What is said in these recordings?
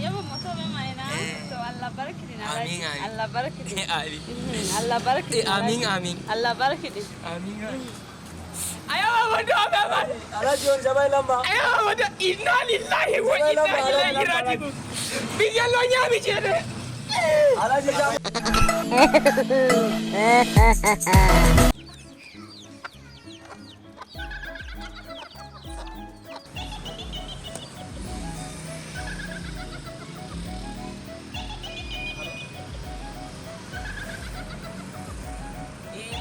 Yobou Moto Bemay na. So Allah barakidin. Amin, amin. Allah barakidin. Amin. Allah barakidin. Amin, amin. Allah barakidin. Amin. Ayo Moto Bemay. Alhaji wani jabai lamba. Ayo Moto inna lillahi wa inna ilaihi raji'un. Biyan lo nyami jere. Alhaji jabai.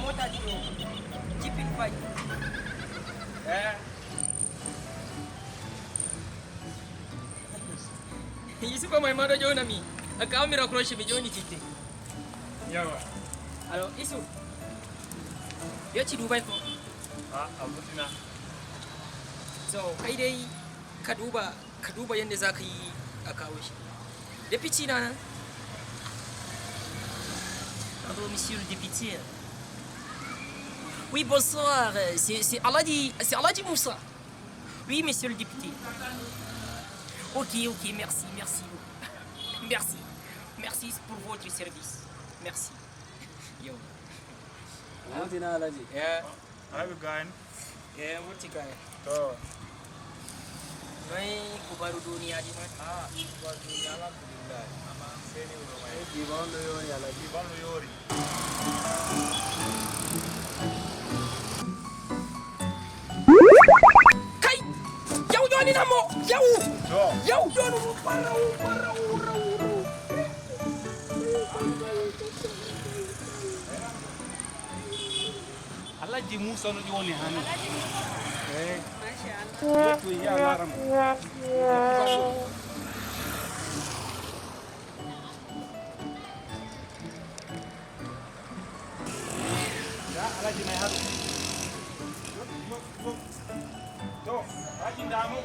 Mota dio. Jipin pai. Isu pa mai mado jona mi. Aka mi rakroshi mi joni titte. Yawa. Alo isu. Ya ci Dubai ko. Abokina. So kai dai ka duba yanda zaka yi a kawo shi. Da fici na nan. Pardon monsieur le député. Oui, bonsoir. C'est Aladi Moussa. Oui, monsieur le député. Ok, merci. Merci pour votre service. Merci. Yo. Alhaji na Alhaji. Alabi gani? Wuce kaya. To. Mai kubaru duniya ji ma. Ba duniya alhamdulillah. Amma sai ne wuro mai. Ki ba wanda yori Alhaji. Ba no yori. Kai! Yau doni na mo! Yau! To. Yau doni mo! Parau! Alhaji Musa no joni hani. Masha Allah. To ya laram. Ya Alhaji mai haru. To, hakin damu.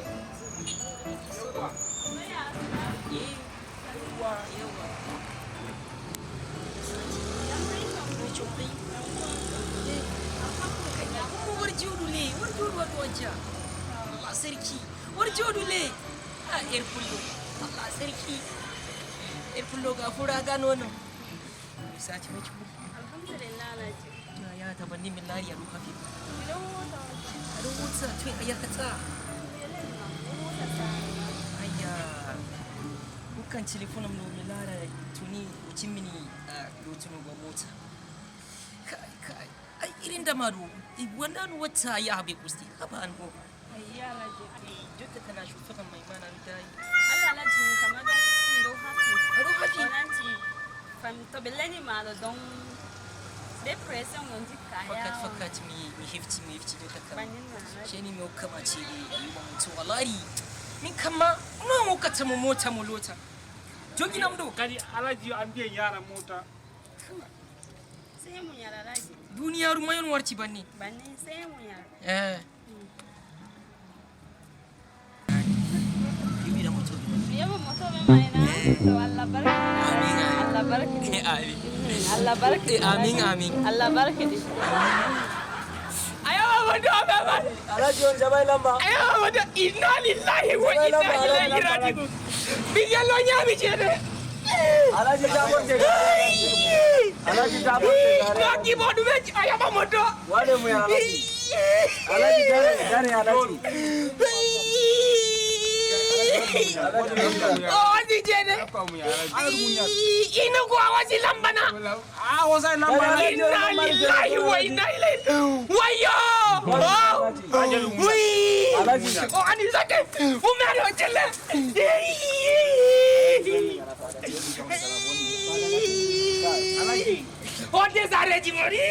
Erpullo ga fura gano nan. Sati miki mu. Alhamdulillah Alhaji. Ya tabanni min lariya ruha fi. Gidan mota wace? Adon wutsa tun ayakata. Ayya. Bukan telefonan no mi lara tuni ucin mini lotunu ga mota. Kai. Ai irin da maro. Wannan wata ya habe kusti. Haba an go. Ayya Alhaji. Jutta kana shufakan mai mana dai. Allah Alhaji kamar don ndo happy. Ado happy. Onanti fam to belani ma da don depression on dikaya. Fakat mi hifti da taka. Banin na Alhaji. Sheni mi kama ce yi ba mutu wallahi. Min kama mu kata mu mota mu lota. Jogi nam do. Kadi Alhaji an biyan yaran mota. Sai mu yara Alhaji. Duniya rumayon warci banni. Banin sai mu yara. Bibi da mutu. Yobou Moto Bemay na. So Allah barakidin. Amin. Allah barakidin. Amin. Allah barakidin. Amin. Allah barakidin. Ayo Moto Bemay. Alhaji wani jabai lamba. Ayo Moto inna lillahi wa inna ilaihi raji'un. Biyan lo nyami jere. Alhaji jabon te. Alhaji jabon te. Lagi bodu me ayo Moto. Wale mu ya Alhaji. Alhaji dare Alhaji. Oh, di jere. Ina ko awasi lambana. Wasa lamba. Inna lillahi wa inna ilaihi. Wayo! Oh, ani zake. Umero chele. Oh, desare jimori.